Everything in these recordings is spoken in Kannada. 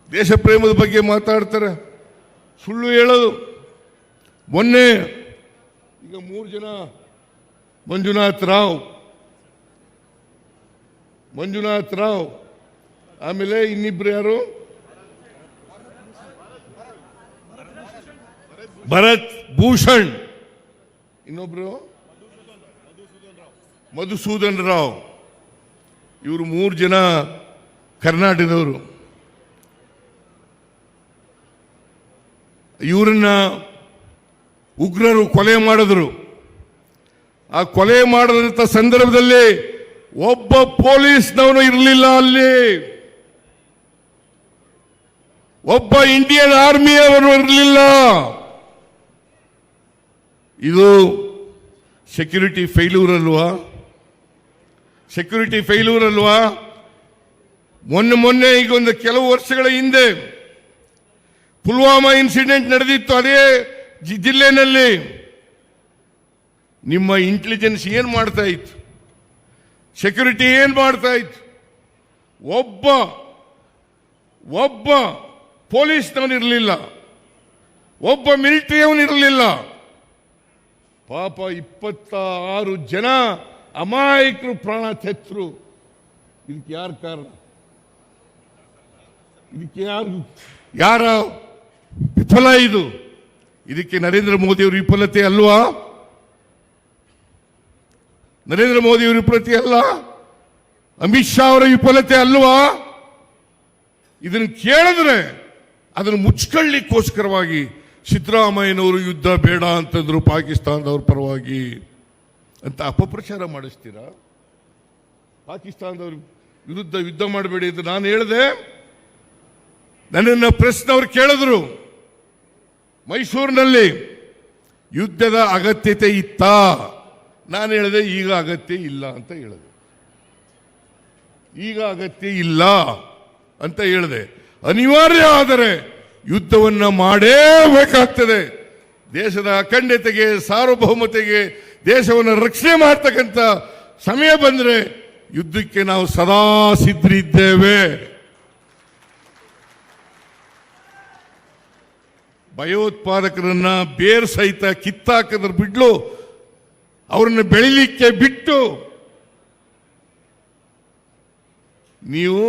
ದೇಶ ಪ್ರೇಮದ ಬಗ್ಗೆ ಮಾತಾಡ್ತಾರೆ, ಸುಳ್ಳು ಹೇಳೋದು. ಮೊನ್ನೆ ಈಗ 3 ಜನ ಮಂಜುನಾಥ್ ರಾವ್, ಆಮೇಲೆ ಇನ್ನಿಬ್ರು ಯಾರು, ಭರತ್ ಭೂಷಣ್, ಇನ್ನೊಬ್ರು ಮಧುಸೂದನ್ ರಾವ್. ಇವರು 3 ಜನ ಕರ್ನಾಟಕದವರು. ಇವರನ್ನ ಉಗ್ರರು ಕೊಲೆ ಮಾಡಿದ್ರು. ಆ ಕೊಲೆ ಮಾಡಿದಂಥ ಸಂದರ್ಭದಲ್ಲಿ ಒಬ್ಬ ಪೊಲೀಸ್ನವನು ಇರಲಿಲ್ಲ, ಅಲ್ಲಿ ಒಬ್ಬ ಇಂಡಿಯನ್ ಆರ್ಮಿಯವರು ಇರಲಿಲ್ಲ. ಇದು ಸೆಕ್ಯೂರಿಟಿ ಫೇಲ್ಯೂರ್ ಅಲ್ವಾ? ಮೊನ್ನೆ ಈಗ ಒಂದು ಕೆಲವು ವರ್ಷಗಳ ಹಿಂದೆ ಪುಲ್ವಾಮಾ ಇನ್ಸಿಡೆಂಟ್ ನಡೆದಿತ್ತು, ಅದೇ ಜಿಲ್ಲೆನಲ್ಲಿ. ನಿಮ್ಮ ಇಂಟೆಲಿಜೆನ್ಸ್ ಏನ್ ಮಾಡ್ತಾ ಇತ್ತು? ಸೆಕ್ಯೂರಿಟಿ ಏನ್ ಮಾಡ್ತಾ ಇತ್ತು? ಒಬ್ಬ ಪೊಲೀಸ್ನವನಿರಲಿಲ್ಲ, ಒಬ್ಬ ಮಿಲಿಟರಿಯವನಿರಲಿಲ್ಲ. ಪಾಪ 26 ಜನ ಅಮಾಯಕರು ಪ್ರಾಣ ತೆತ್ತರು. ಇದಕ್ಕೆ ಯಾರು ಕಾರಣ? ಇದಕ್ಕೆ ಯಾರ ವಿಫಲ ಇದು? ಇದಕ್ಕೆ ನರೇಂದ್ರ ಮೋದಿಯವರು ವಿಫಲತೆ ಅಲ್ವಾ? ನರೇಂದ್ರ ಮೋದಿಯವರ ವಿಫಲತೆ ಅಲ್ಲ, ಅಮಿತ್ ಶಾ ಅವರ ವಿಫಲತೆ ಅಲ್ವಾ? ಇದನ್ನು ಕೇಳಿದ್ರೆ ಅದನ್ನು ಮುಚ್ಕೊಳ್ಳಿಕ್ಕೋಸ್ಕರವಾಗಿ ಸಿದ್ದರಾಮಯ್ಯನವರು ಯುದ್ಧ ಬೇಡ ಅಂತಂದ್ರು ಪಾಕಿಸ್ತಾನದವ್ರ ಪರವಾಗಿ ಅಂತ ಅಪಪ್ರಚಾರ ಮಾಡಿಸ್ತೀರಾ? ಪಾಕಿಸ್ತಾನದವ್ರ ವಿರುದ್ಧ ಯುದ್ಧ ಮಾಡಬೇಡಿ ಅಂತ ನಾನು ಹೇಳಿದೆ. ನನ್ನನ್ನು ಪ್ರೆಸ್ನವ್ರು ಕೇಳಿದ್ರು, ಮೈಸೂರಿನಲ್ಲಿ ಯುದ್ಧದ ಅಗತ್ಯತೆ ಇತ್ತಾ? ನಾನು ಹೇಳಿದೆ ಈಗ ಅಗತ್ಯ ಇಲ್ಲ ಅಂತ ಹೇಳಿದೆ. ಈಗ ಅಗತ್ಯ ಇಲ್ಲ ಅಂತ ಹೇಳಿದೆ. ಅನಿವಾರ್ಯ ಆದರೆ ಯುದ್ಧವನ್ನು ಮಾಡೇಬೇಕಾಗ್ತದೆ. ದೇಶದ ಅಖಂಡತೆಗೆ, ಸಾರ್ವಭೌಮತೆಗೆ, ದೇಶವನ್ನು ರಕ್ಷಣೆ ಮಾಡ್ತಕ್ಕಂಥ ಸಮಯ ಬಂದರೆ ಯುದ್ಧಕ್ಕೆ ನಾವು ಸದಾ ಸಿದ್ಧರಿದ್ದೇವೆ. ಭಯೋತ್ಪಾದಕರನ್ನ ಬೇರ್ ಸಹಿತ ಕಿತ್ತಾಕದ್ರ ಬಿಡ್ಲು ಅವರನ್ನು ಬೆಳಿಲಿಕ್ಕೆ ಬಿಟ್ಟು ನೀವು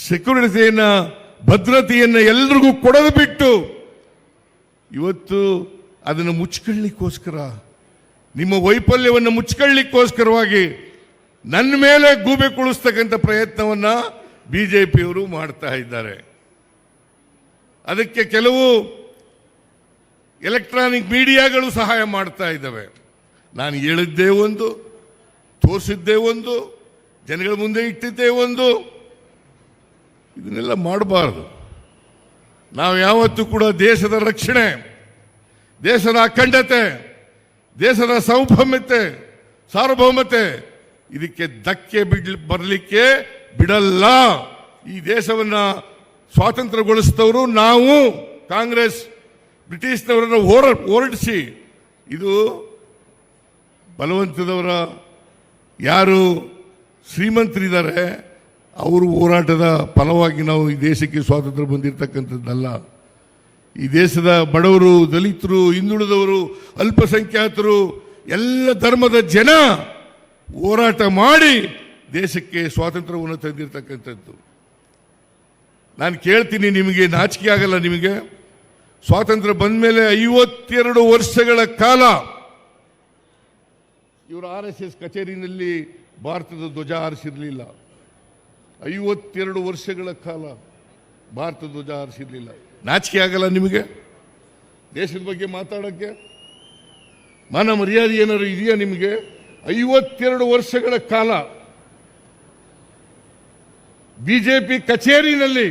ಸೆಕ್ಯೂರಿಟಿಯನ್ನ, ಭದ್ರತೆಯನ್ನು ಎಲ್ರಿಗೂ ಕೊಡೋದು ಬಿಟ್ಟು ಇವತ್ತು ಅದನ್ನು ಮುಚ್ಕೊಳ್ಳಿಕ್ಕೋಸ್ಕರ, ನಿಮ್ಮ ವೈಫಲ್ಯವನ್ನು ಮುಚ್ಕೊಳ್ಳಿಕ್ಕೋಸ್ಕರವಾಗಿ ನನ್ನ ಮೇಲೆ ಗೂಬೆ ಕುಳಿಸ್ತಕ್ಕಂಥ ಪ್ರಯತ್ನವನ್ನ ಬಿಜೆಪಿಯವರು ಮಾಡ್ತಾ ಇದ್ದಾರೆ. ಅದಕ್ಕೆ ಕೆಲವು ಎಲೆಕ್ಟ್ರಾನಿಕ್ ಮೀಡಿಯಾಗಳು ಸಹಾಯ ಮಾಡ್ತಾ ಇದ್ದಾವೆ. ನಾನು ಹೇಳಿದ್ದೇ ಒಂದು, ತೋರಿಸಿದ್ದೇ ಒಂದು, ಜನಗಳ ಮುಂದೆ ಇಟ್ಟಿದ್ದೇ ಒಂದು. ಇದನ್ನೆಲ್ಲ ಮಾಡಬಾರದು. ನಾವು ಯಾವತ್ತೂ ಕೂಡ ದೇಶದ ರಕ್ಷಣೆ, ದೇಶದ ಅಖಂಡತೆ, ದೇಶದ ಸಾರ್ವಭೌಮತೆ ಇದಕ್ಕೆ ಧಕ್ಕೆ ಬರಲಿಕ್ಕೆ ಬಿಡಲ್ಲ. ಈ ದೇಶವನ್ನ ಸ್ವಾತಂತ್ರ್ಯಗೊಳಿಸಿದವರು ನಾವು, ಕಾಂಗ್ರೆಸ್ ಬ್ರಿಟಿಷ್ನವರನ್ನು ಹೊರಡಿಸಿ, ಇದು ಬಲವಂತದವರ ಯಾರು ಶ್ರೀಮಂತರಿದ್ದಾರೆ ಅವರು ಹೋರಾಟದ ಫಲವಾಗಿ ನಾವು ಈ ದೇಶಕ್ಕೆ ಸ್ವಾತಂತ್ರ್ಯ ಬಂದಿರತಕ್ಕಂಥದ್ದಲ್ಲ. ಈ ದೇಶದ ಬಡವರು, ದಲಿತರು, ಹಿಂದುಳಿದವರು, ಅಲ್ಪಸಂಖ್ಯಾತರು, ಎಲ್ಲ ಧರ್ಮದ ಜನ ಹೋರಾಟ ಮಾಡಿ ದೇಶಕ್ಕೆ ಸ್ವಾತಂತ್ರ್ಯವನ್ನು ತಂದಿರತಕ್ಕಂಥದ್ದು. ನಾನು ಕೇಳ್ತೀನಿ, ನಿಮಗೆ ನಾಚಿಕೆ ಆಗಲ್ಲ? ನಿಮಗೆ ಸ್ವಾತಂತ್ರ್ಯ ಬಂದ ಮೇಲೆ 52 ವರ್ಷಗಳ ಕಾಲ ಇವರು RSS ಕಚೇರಿನಲ್ಲಿ ಭಾರತದ ಧ್ವಜ ಹಾರಿಸಿರಲಿಲ್ಲ. 52 ವರ್ಷಗಳ ಕಾಲ ಭಾರತದ ಧ್ವಜ ಹಾರಿಸಿರಲಿಲ್ಲ. ನಾಚಿಕೆ ಆಗಲ್ಲ ನಿಮಗೆ ದೇಶದ ಬಗ್ಗೆ ಮಾತಾಡೋಕ್ಕೆ? ಮಾನ ಮರ್ಯಾದೆ ಏನಾದ್ರು ಇದೆಯಾ ನಿಮಗೆ? 52 ವರ್ಷಗಳ ಕಾಲ ಬಿಜೆಪಿ ಕಚೇರಿನಲ್ಲಿ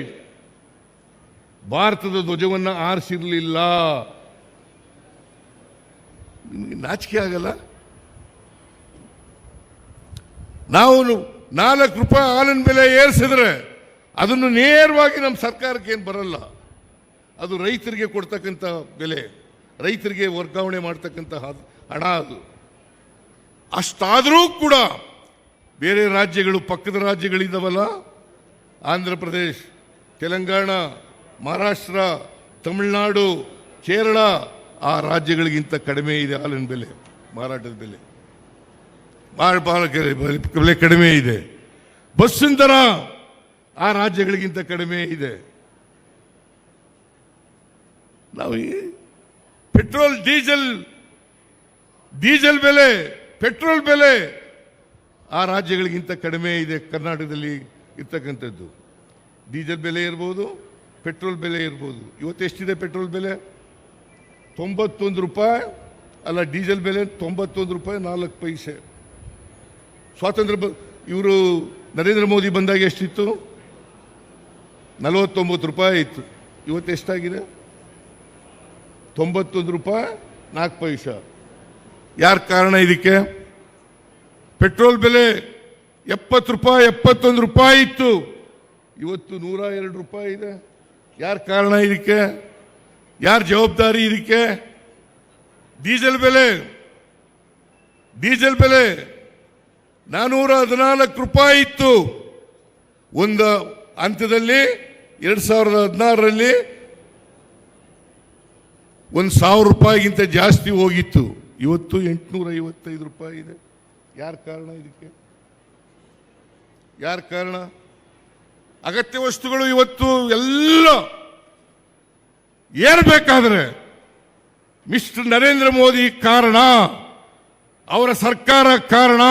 ಭಾರತದ ಧ್ವಜವನ್ನು ಆರಿಸಿರಲಿಲ್ಲ. ನಿಮಗೆ ನಾಚಿಕೆ ಆಗಲ್ಲ? ನಾವು 4 ರೂಪಾಯಿ ಹಾಲಿನ ಬೆಲೆ ಏರಿಸಿದ್ರೆ ಅದನ್ನು ನೇರವಾಗಿ ನಮ್ಮ ಸರ್ಕಾರಕ್ಕೆ ಏನು ಬರಲ್ಲ. ಅದು ರೈತರಿಗೆ ಕೊಡ್ತಕ್ಕಂಥ ಬೆಲೆ, ರೈತರಿಗೆ ವರ್ಗಾವಣೆ ಮಾಡ್ತಕ್ಕಂಥ ಹಣ ಅದು. ಅಷ್ಟಾದರೂ ಕೂಡ ಬೇರೆ ರಾಜ್ಯಗಳು, ಪಕ್ಕದ ರಾಜ್ಯಗಳಿದ್ದಾವಲ್ಲ, ಆಂಧ್ರ ಪ್ರದೇಶ್, ತೆಲಂಗಾಣ, ಮಹಾರಾಷ್ಟ್ರ, ತಮಿಳುನಾಡು, ಕೇರಳ ಆ ರಾಜ್ಯಗಳಿಗಿಂತ ಕಡಿಮೆ ಇದೆ ಹಾಲಿನ ಬೆಲೆ, ಮಾರಾಟದ ಬೆಲೆ ಬೆಲೆ ಕಡಿಮೆ ಇದೆ. ಬಸ್ಸಿನ ದರ ಆ ರಾಜ್ಯಗಳಿಗಿಂತ ಕಡಿಮೆ ಇದೆ. ನಾವು ಪೆಟ್ರೋಲ್ ಡೀಸೆಲ್ ಬೆಲೆ, ಪೆಟ್ರೋಲ್ ಬೆಲೆ ಆ ರಾಜ್ಯಗಳಿಗಿಂತ ಕಡಿಮೆ ಇದೆ. ಕರ್ನಾಟಕದಲ್ಲಿ ಇರ್ತಕ್ಕಂಥದ್ದು ಡೀಸೆಲ್ ಬೆಲೆ ಇರ್ಬೋದು, ಪೆಟ್ರೋಲ್ ಬೆಲೆ ಇರ್ಬೋದು. ಇವತ್ತೆಷ್ಟಿದೆ ಪೆಟ್ರೋಲ್ ಬೆಲೆ? 91 ರೂಪಾಯಿ. ಅಲ್ಲ, ಡೀಸೆಲ್ ಬೆಲೆ 91 ರೂಪಾಯಿ 4 ಪೈಸೆ. ಸ್ವಾತಂತ್ರ್ಯ ಇವರು ನರೇಂದ್ರ ಮೋದಿ ಬಂದಾಗ ಎಷ್ಟಿತ್ತು? 49 ರೂಪಾಯಿ ಇತ್ತು. ಇವತ್ತೆಷ್ಟಾಗಿದೆ? 91 ರೂಪಾಯಿ 4 ಪೈಸೆ. ಯಾರ ಕಾರಣ ಇದಕ್ಕೆ? ಪೆಟ್ರೋಲ್ ಬೆಲೆ 70 ರೂಪಾಯಿ 71 ರೂಪಾಯಿ ಇತ್ತು, ಇವತ್ತು 102 ರೂಪಾಯಿ ಇದೆ. ಯಾರ ಕಾರಣ ಇದಕ್ಕೆ? ಯಾರ ಜವಾಬ್ದಾರಿ ಇದಕ್ಕೆ? ಡೀಸೆಲ್ ಬೆಲೆ 414 ರೂಪಾಯಿ ಇತ್ತು. ಒಂದು ಹಂತದಲ್ಲಿ 2016ರಲ್ಲಿ 1,000 ರೂಪಾಯಿಗಿಂತ ಜಾಸ್ತಿ ಹೋಗಿತ್ತು. ಇವತ್ತು 855 ರೂಪಾಯಿ ಇದೆ. ಯಾರ ಕಾರಣ ಇದಕ್ಕೆ? ಯಾರ ಕಾರಣ? ಅಗತ್ಯ ವಸ್ತುಗಳು ಇವತ್ತು ಎಲ್ಲ ಏರ್ಬೇಕಾದ್ರೆ ಮಿಸ್ಟರ್ ನರೇಂದ್ರ ಮೋದಿ ಕಾರಣ, ಅವರ ಸರ್ಕಾರ ಕಾರಣ.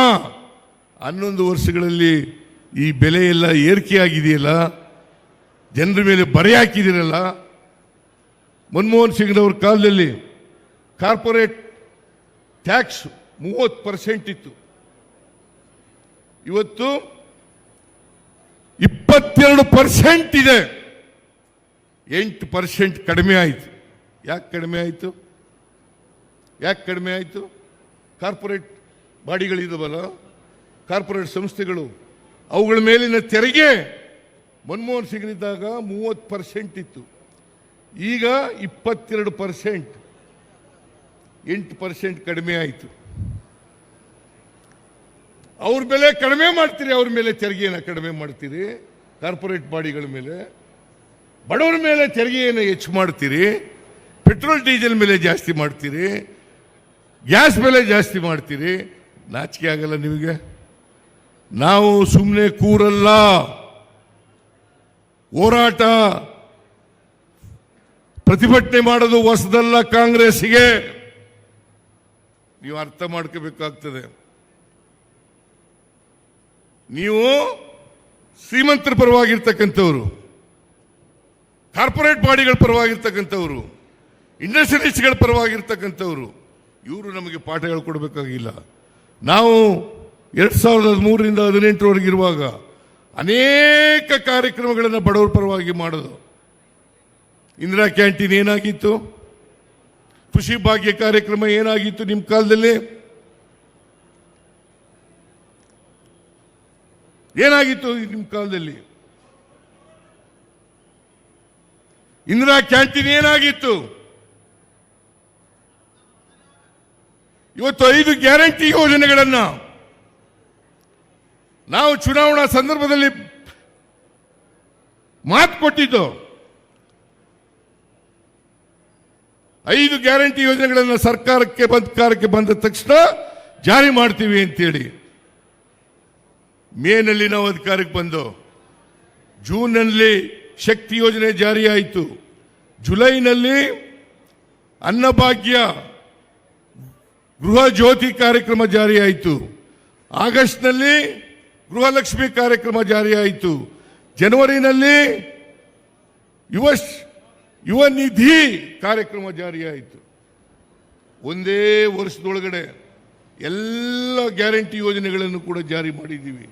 11 ವರ್ಷಗಳಲ್ಲಿ ಈ ಬೆಲೆ ಎಲ್ಲ ಏರಿಕೆಯಾಗಿದೆಯಲ್ಲ, ಜನರ ಮೇಲೆ ಬರೆ ಹಾಕಿದಿರಲ್ಲ. ಮನಮೋಹನ್ ಸಿಂಗ್ನವ್ರ ಕಾಲದಲ್ಲಿ ಕಾರ್ಪೊರೇಟ್ ಟ್ಯಾಕ್ಸ್ 30% ಇತ್ತು, ಇವತ್ತು 22% ಇದೆ. 8% ಕಡಿಮೆ ಆಯಿತು. ಯಾಕೆ ಕಡಿಮೆ ಆಯಿತು? ಕಾರ್ಪೊರೇಟ್ ಬಾಡಿಗಳಿದವಲ್ಲ, ಕಾರ್ಪೊರೇಟ್ ಸಂಸ್ಥೆಗಳು, ಅವುಗಳ ಮೇಲಿನ ತೆರಿಗೆ ಮನಮೋಹನ್ ಸಿಂಗ್ನಿದ್ದಾಗ 30% ಇತ್ತು, ಈಗ 22%, 8% ಕಡಿಮೆ ಆಯಿತು. ಅವ್ರ ಬೆಲೆ ಕಡಿಮೆ ಮಾಡ್ತೀರಿ, ಅವ್ರ ಮೇಲೆ ತೆರಿಗೆಯನ್ನು ಕಡಿಮೆ ಮಾಡ್ತೀರಿ. ಕಾರ್ಪೊರೇಟ್ ಬಾಡಿಗಳ ಮೇಲೆ, ಬಡವರ ಮೇಲೆ ತೆರಿಗೆಯನ್ನು ಹೆಚ್ಚು ಮಾಡ್ತೀರಿ. ಪೆಟ್ರೋಲ್ ಡೀಸೆಲ್ ಮೇಲೆ ಜಾಸ್ತಿ ಮಾಡ್ತೀರಿ, ಗ್ಯಾಸ್ ಬೆಲೆ ಜಾಸ್ತಿ ಮಾಡ್ತೀರಿ. ನಾಚಿಕೆ ಆಗಲ್ಲ ನಿಮಗೆ? ನಾವು ಸುಮ್ಮನೆ ಕೂರಲ್ಲ, ಹೋರಾಟ ಪ್ರತಿಭಟನೆ ಮಾಡೋದು ಹೊಸದಲ್ಲ. ಕಾಂಗ್ರೆಸ್ಗೆ ನೀವು ಅರ್ಥ ಮಾಡ್ಕೋಬೇಕಾಗ್ತದೆ. ನೀವು ಶ್ರೀಮಂತರ ಪರವಾಗಿರ್ತಕ್ಕಂಥವ್ರು, ಕಾರ್ಪೊರೇಟ್ ಬಾಡಿಗಳ ಪರವಾಗಿರ್ತಕ್ಕಂಥವ್ರು, ಇಂಡಸ್ಟ್ರಿಯಲಿಸ್ಟ್ಗಳ ಪರವಾಗಿರ್ತಕ್ಕಂಥವ್ರು, ಇವರು ನಮಗೆ ಪಾಠಗಳು ಕೊಡಬೇಕಾಗಿಲ್ಲ. ನಾವು 2003ರಿಂದ 2018ರವರೆಗಿರುವಾಗ ಅನೇಕ ಕಾರ್ಯಕ್ರಮಗಳನ್ನು ಬಡವರ ಪರವಾಗಿ ಮಾಡೋದು. ಇಂದಿರಾ ಕ್ಯಾಂಟೀನ್ ಏನಾಗಿತ್ತು? ಕೃಷಿ ಭಾಗ್ಯ ಕಾರ್ಯಕ್ರಮ ಏನಾಗಿತ್ತು ನಿಮ್ಮ ಕಾಲದಲ್ಲಿ? ಏನಾಗಿತ್ತು ನಿಮ್ಮ ಕಾಲದಲ್ಲಿ? ಇಂದಿರಾ ಕ್ಯಾಂಟೀನ್ ಏನಾಗಿತ್ತು? ಇವತ್ತು 5 ಗ್ಯಾರಂಟಿ ಯೋಜನೆಗಳನ್ನ ನಾವು ಚುನಾವಣಾ ಸಂದರ್ಭದಲ್ಲಿ ಮಾತು ಕೊಟ್ಟಿದ್ದು. 5 ಗ್ಯಾರಂಟಿ ಯೋಜನೆಗಳನ್ನು ಸರ್ಕಾರಕ್ಕೆ ಬಂದ ತಕ್ಷಣ ಜಾರಿ ಮಾಡ್ತೀವಿ ಅಂತೇಳಿ ಮೇನಲ್ಲಿ ನಾವು ಅಧಿಕಾರಕ್ಕೆ ಬಂದು, ಜೂನ್ನಲ್ಲಿ ಶಕ್ತಿ ಯೋಜನೆ ಜಾರಿಯಾಯಿತು, ಜುಲೈನಲ್ಲಿ ಅನ್ನಭಾಗ್ಯ ಗೃಹ ಜ್ಯೋತಿ ಕಾರ್ಯಕ್ರಮ ಜಾರಿಯಾಯಿತು, ಆಗಸ್ಟ್ನಲ್ಲಿ ಗೃಹಲಕ್ಷ್ಮಿ ಕಾರ್ಯಕ್ರಮ ಜಾರಿಯಾಯಿತು, ಜನವರಿನಲ್ಲಿ ಯುವ ನಿಧಿ ಕಾರ್ಯಕ್ರಮ ಜಾರಿಯಾಯಿತು. ಒಂದೇ ವರ್ಷದೊಳಗಡೆ ಎಲ್ಲ ಗ್ಯಾರಂಟಿ ಯೋಜನೆಗಳನ್ನು ಕೂಡ ಜಾರಿ ಮಾಡಿದ್ದೀವಿ.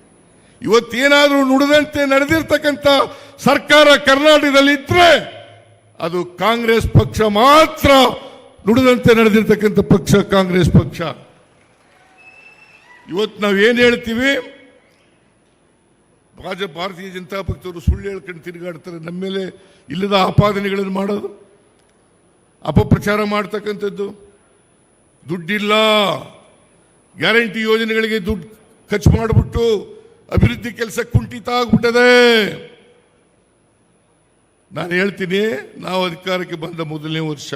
ಇವತ್ತೇನಾದರೂ ನುಡಿದಂತೆ ನಡೆದಿರ್ತಕ್ಕಂಥ ಸರ್ಕಾರ ಕರ್ನಾಟಕದಲ್ಲಿ ಇದ್ರೆ ಅದು ಕಾಂಗ್ರೆಸ್ ಪಕ್ಷ ಮಾತ್ರ. ನುಡಿದಂತೆ ನಡೆದಿರ್ತಕ್ಕಂಥ ಪಕ್ಷ ಕಾಂಗ್ರೆಸ್ ಪಕ್ಷ. ಇವತ್ತು ನಾವೇನು ಹೇಳ್ತೀವಿ, ಭಾರತೀಯ ಜನತಾ ಪಕ್ಷದವರು ಸುಳ್ಳು ಹೇಳ್ಕೊಂಡು ತಿರುಗಾಡ್ತಾರೆ. ನಮ್ಮ ಮೇಲೆ ಇಲ್ಲದ ಆಪಾದನೆಗಳನ್ನು ಮಾಡೋದು, ಅಪಪ್ರಚಾರ ಮಾಡ್ತಕ್ಕಂಥದ್ದು. ದುಡ್ಡಿಲ್ಲ, ಗ್ಯಾರಂಟಿ ಯೋಜನೆಗಳಿಗೆ ದುಡ್ಡು ಖರ್ಚು ಮಾಡಿಬಿಟ್ಟು ಅಭಿವೃದ್ಧಿ ಕೆಲಸ ಕುಂಠಿತ ಆಗ್ಬಿಟ್ಟದೆ. ನಾನು ಹೇಳ್ತೀನಿ, ನಾವು ಅಧಿಕಾರಕ್ಕೆ ಬಂದ ಮೊದಲನೇ ವರ್ಷ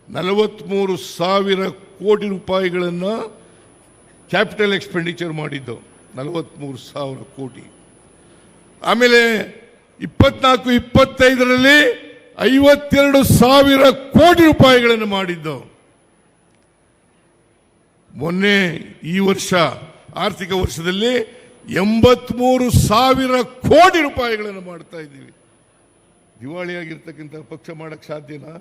43,000 ಕೋಟಿ ರೂಪಾಯಿಗಳನ್ನು ಕ್ಯಾಪಿಟಲ್ ಎಕ್ಸ್ಪೆಂಡಿಚರ್ ಮಾಡಿದ್ದು, 43,000 ಕೋಟಿ. ಆಮೇಲೆ 24-25ರಲ್ಲಿ 52,000 ಕೋಟಿ ರೂಪಾಯಿಗಳನ್ನು ಮಾಡಿದ್ದು. ಮೊನ್ನೆ ಈ ವರ್ಷ ಆರ್ಥಿಕ ವರ್ಷದಲ್ಲಿ 83,000 ಕೋಟಿ ರೂಪಾಯಿಗಳನ್ನು ಮಾಡ್ತಾ ಇದ್ದೀವಿ. ದಿವಾಳಿಯಾಗಿರ್ತಕ್ಕಂಥ ಪಕ್ಷ ಮಾಡಕ್ಕೆ ಸಾಧ್ಯನಾ?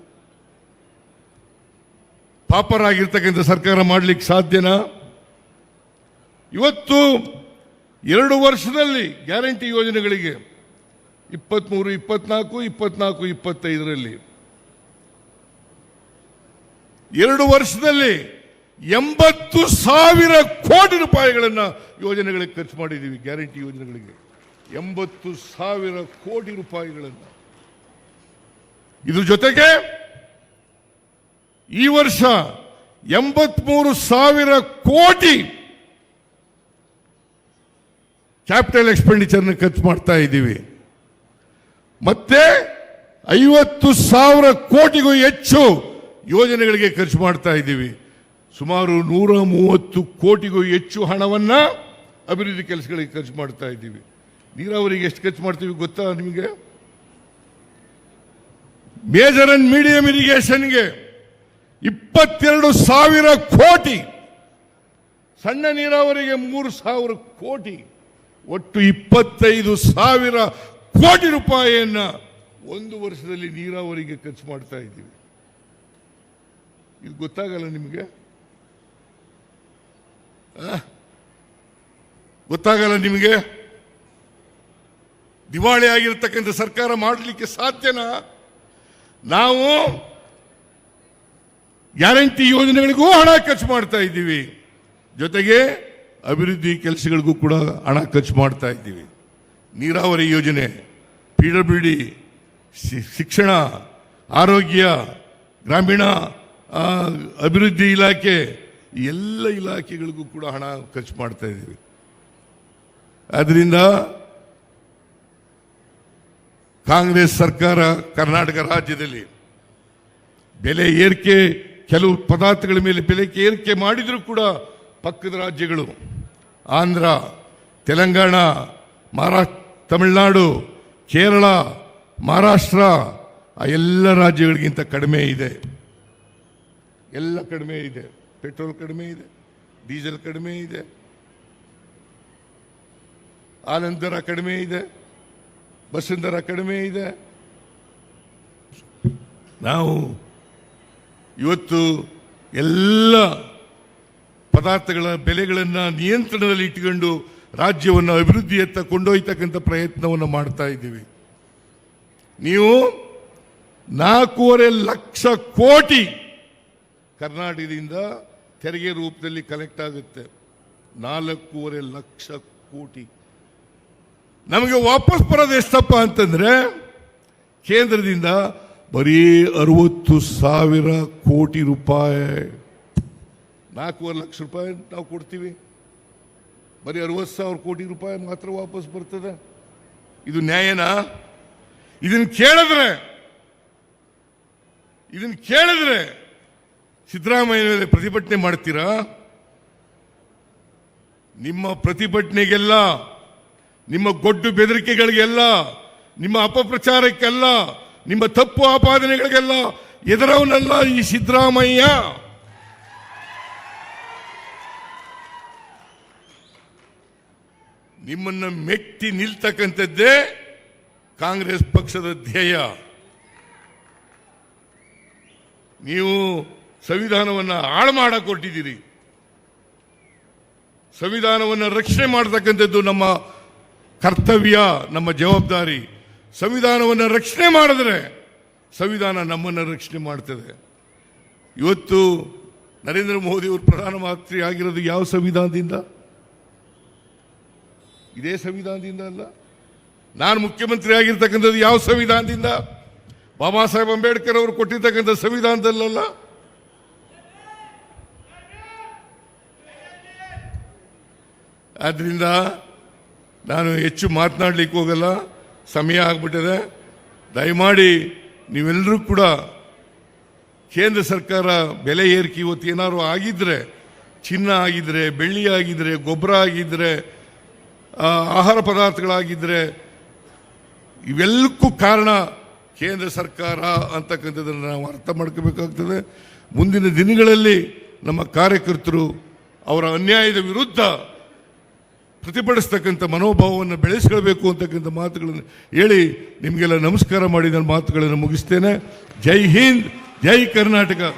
ಪಾಪರಾಗಿರ್ತಕ್ಕಂಥ ಸರ್ಕಾರ ಮಾಡಲಿಕ್ಕೆ ಸಾಧ್ಯನಾ? ಇವತ್ತು 2 ವರ್ಷದಲ್ಲಿ ಗ್ಯಾರಂಟಿ ಯೋಜನೆಗಳಿಗೆ 23, 24, 25ರಲ್ಲಿ 2 ವರ್ಷದಲ್ಲಿ 80,000 ಕೋಟಿ ರೂಪಾಯಿಗಳನ್ನು ಯೋಜನೆಗಳಿಗೆ ಖರ್ಚು ಮಾಡಿದ್ದೀವಿ. ಗ್ಯಾರಂಟಿ ಯೋಜನೆಗಳಿಗೆ 80,000 ಕೋಟಿ ರೂಪಾಯಿಗಳನ್ನು. ಇದ್ರ ಜೊತೆಗೆ ಈ ವರ್ಷ 83,000 ಕೋಟಿ ಕ್ಯಾಪಿಟಲ್ ಎಕ್ಸ್ಪೆಂಡಿಚರ್ನ ಖರ್ಚು ಮಾಡ್ತಾ ಇದ್ದೀವಿ. ಮತ್ತೆ 50,000 ಕೋಟಿಗೂ ಹೆಚ್ಚು ಯೋಜನೆಗಳಿಗೆ ಖರ್ಚು ಮಾಡ್ತಾ ಇದ್ದೀವಿ. ಸುಮಾರು 130 ಕೋಟಿಗೂ ಹೆಚ್ಚು ಹಣವನ್ನ ಅಭಿವೃದ್ಧಿ ಕೆಲಸಗಳಿಗೆ ಖರ್ಚು ಮಾಡ್ತಾ ಇದ್ದೀವಿ. ನೀರಾವರಿಗೆ ಎಷ್ಟು ಖರ್ಚು ಮಾಡ್ತೀವಿ ಗೊತ್ತಾ ನಿಮಗೆ? ಮೇಜರ್ ಅಂಡ್ ಮೀಡಿಯಂ ಇರಿಗೇಷನ್ಗೆ 22,000 ಕೋಟಿ, ಸಣ್ಣ ನೀರಾವರಿಗೆ 3,000 ಕೋಟಿ, ಒಟ್ಟು 25,000 ಕೋಟಿ ರೂಪಾಯಿಯನ್ನ 1 ವರ್ಷದಲ್ಲಿ ನೀರಾವರಿಗೆ ಖರ್ಚು ಮಾಡ್ತಾ ಇದ್ದೀವಿ. ಇದು ಗೊತ್ತಾಗಲ್ಲ ನಿಮಗೆ? ಗೊತ್ತಾಗಲ್ಲ ನಿಮಗೆ? ದಿವಾಳಿ ಆಗಿರ್ತಕ್ಕಂಥ ಸರ್ಕಾರ ಮಾಡಲಿಕ್ಕೆ ಸಾಧ್ಯನಾ? ನಾವು ಗ್ಯಾರಂಟಿ ಯೋಜನೆಗಳಿಗೂ ಹಣ ಖರ್ಚು ಮಾಡ್ತಾ ಇದ್ದೀವಿ, ಜೊತೆಗೆ ಅಭಿವೃದ್ಧಿ ಕೆಲಸಗಳಿಗೂ ಕೂಡ ಹಣ ಖರ್ಚು ಮಾಡ್ತಾ ಇದ್ದೀವಿ. ನೀರಾವರಿ ಯೋಜನೆ, PWD, ಶಿಕ್ಷಣ, ಆರೋಗ್ಯ, ಗ್ರಾಮೀಣ ಅಭಿವೃದ್ಧಿ ಇಲಾಖೆ, ಎಲ್ಲ ಇಲಾಖೆಗಳಿಗೂ ಕೂಡ ಹಣ ಖರ್ಚು ಮಾಡ್ತಾ ಇದ್ದೀವಿ. ಆದ್ರಿಂದ ಕಾಂಗ್ರೆಸ್ ಸರ್ಕಾರ ಕರ್ನಾಟಕ ರಾಜ್ಯದಲ್ಲಿ ಬೆಲೆ ಏರಿಕೆ, ಕೆಲವು ಪದಾರ್ಥಗಳ ಮೇಲೆ ಬೆಲೆ ಏರಿಕೆ ಮಾಡಿದರೂ ಕೂಡ ಪಕ್ಕದ ರಾಜ್ಯಗಳು ಆಂಧ್ರ, ತೆಲಂಗಾಣ, ತಮಿಳುನಾಡು, ಕೇರಳ, ಮಹಾರಾಷ್ಟ್ರ ಆ ಎಲ್ಲ ರಾಜ್ಯಗಳಿಗಿಂತ ಕಡಿಮೆ ಇದೆ. ಎಲ್ಲ ಕಡಿಮೆ ಇದೆ. ಪೆಟ್ರೋಲ್ ಕಡಿಮೆ ಇದೆ, ಡೀಸೆಲ್ ಕಡಿಮೆ ಇದೆ, ಆನಂದ್ ದರ ಕಡಿಮೆ ಇದೆ, ಬಸ್ಸಿನ ದರ ಕಡಿಮೆ ಇದೆ. ನಾವು ಇವತ್ತು ಎಲ್ಲ ಪದಾರ್ಥಗಳ ಬೆಲೆಗಳನ್ನು ನಿಯಂತ್ರಣದಲ್ಲಿ ಇಟ್ಟುಕೊಂಡು ರಾಜ್ಯವನ್ನು ಅಭಿವೃದ್ಧಿಯತ್ತ ಕೊಂಡೊಯ್ತಕ್ಕಂಥ ಪ್ರಯತ್ನವನ್ನು ಮಾಡ್ತಾ ಇದ್ದೀವಿ. ನೀವು 4.5 ಲಕ್ಷ ಕೋಟಿ ಕರ್ನಾಟಕದಿಂದ ತೆರಿಗೆ ರೂಪದಲ್ಲಿ ಕಲೆಕ್ಟ್ ಆಗುತ್ತೆ. 4.5 ಲಕ್ಷ ಕೋಟಿ ನಮಗೆ ವಾಪಸ್ ಬರೋದು ಎಷ್ಟಪ್ಪ ಅಂತಂದ್ರೆ, ಕೇಂದ್ರದಿಂದ ಬರೀ 60,000 ಕೋಟಿ ರೂಪಾಯಿ. 4.5 ಲಕ್ಷ ರೂಪಾಯಿ ನಾವು ಕೊಡ್ತೀವಿ, ಬರೀ 60,000 ಕೋಟಿ ರೂಪಾಯಿ ಮಾತ್ರ ವಾಪಸ್ ಬರ್ತದೆ. ಇದು ನ್ಯಾಯನಾ? ಇದನ್ನು ಕೇಳಿದ್ರೆ ಸಿದ್ದರಾಮಯ್ಯ ಮೇಲೆ ಪ್ರತಿಭಟನೆ ಮಾಡ್ತೀರಾ? ನಿಮ್ಮ ಪ್ರತಿಭಟನೆಗೆಲ್ಲ, ನಿಮ್ಮ ಗೊಡ್ಡು ಬೆದರಿಕೆಗಳಿಗೆಲ್ಲ, ನಿಮ್ಮ ಅಪಪ್ರಚಾರಕ್ಕೆಲ್ಲ, ನಿಮ್ಮ ತಪ್ಪು ಆಪಾದನೆಗಳಿಗೆಲ್ಲ ಎದುರವನಲ್ಲ ಈ ಸಿದ್ದರಾಮಯ್ಯ. ನಿಮ್ಮನ್ನ ಮೆಟ್ಟಿ ನಿಲ್ತಕ್ಕಂಥದ್ದೇ ಕಾಂಗ್ರೆಸ್ ಪಕ್ಷದ ಧ್ಯೇಯ. ನೀವು ಸಂವಿಧಾನವನ್ನು ಹಾಳು ಮಾಡಕ್ಕೆ ಹೊರಟಿದ್ದೀರಿ. ಸಂವಿಧಾನವನ್ನು ರಕ್ಷಣೆ ಮಾಡತಕ್ಕಂಥದ್ದು ನಮ್ಮ ಕರ್ತವ್ಯ, ನಮ್ಮ ಜವಾಬ್ದಾರಿ. ಸಂವಿಧಾನವನ್ನು ರಕ್ಷಣೆ ಮಾಡಿದ್ರೆ ಸಂವಿಧಾನ ನಮ್ಮನ್ನು ರಕ್ಷಣೆ ಮಾಡ್ತದೆ. ಇವತ್ತು ನರೇಂದ್ರ ಮೋದಿ ಅವರು ಪ್ರಧಾನಮಂತ್ರಿ ಆಗಿರೋದು ಯಾವ ಸಂವಿಧಾನದಿಂದ? ಇದೇ ಸಂವಿಧಾನದಿಂದ ಅಲ್ಲ. ನಾನು ಮುಖ್ಯಮಂತ್ರಿ ಆಗಿರ್ತಕ್ಕಂಥದ್ದು ಯಾವ ಸಂವಿಧಾನದಿಂದ? ಬಾಬಾ ಸಾಹೇಬ್ ಅಂಬೇಡ್ಕರ್ ಅವರು ಕೊಟ್ಟಿರ್ತಕ್ಕಂಥ ಸಂವಿಧಾನದಲ್ಲ. ಆದ್ರಿಂದ ನಾನು ಹೆಚ್ಚು ಮಾತನಾಡಲಿಕ್ಕೆ ಹೋಗಲ್ಲ, ಸಮಯ ಆಗ್ಬಿಟ್ಟಿದೆ. ದಯಮಾಡಿ ನೀವೆಲ್ಲರೂ ಕೂಡ ಕೇಂದ್ರ ಸರ್ಕಾರ ಬೆಲೆ ಏರಿಕೆ ಇವತ್ತು ಏನಾದ್ರು ಆಗಿದ್ರೆ, ಚಿನ್ನ ಆಗಿದ್ರೆ, ಬೆಳ್ಳಿ ಆಗಿದ್ರೆ, ಗೊಬ್ಬರ ಆಗಿದ್ರೆ, ಆಹಾರ ಪದಾರ್ಥಗಳಾಗಿದ್ದರೆ ಇವೆಲ್ಲಕ್ಕೂ ಕಾರಣ ಕೇಂದ್ರ ಸರ್ಕಾರ ಅಂತಕ್ಕಂಥದ್ದನ್ನು ನಾವು ಅರ್ಥ ಮಾಡ್ಕೋಬೇಕಾಗ್ತದೆ. ಮುಂದಿನ ದಿನಗಳಲ್ಲಿ ನಮ್ಮ ಕಾರ್ಯಕರ್ತರು ಅವರ ಅನ್ಯಾಯದ ವಿರುದ್ಧ ಪ್ರತಿಭಟಿಸ್ತಕ್ಕಂಥ ಮನೋಭಾವವನ್ನು ಬೆಳೆಸ್ಕೊಳ್ಬೇಕು ಅಂತಕ್ಕಂಥ ಮಾತುಗಳನ್ನು ಹೇಳಿ ನಿಮಗೆಲ್ಲ ನಮಸ್ಕಾರ ಮಾಡಿ ನನ್ನ ಮಾತುಗಳನ್ನು ಮುಗಿಸ್ತೇನೆ. ಜೈ ಹಿಂದ್, ಜೈ ಕರ್ನಾಟಕ.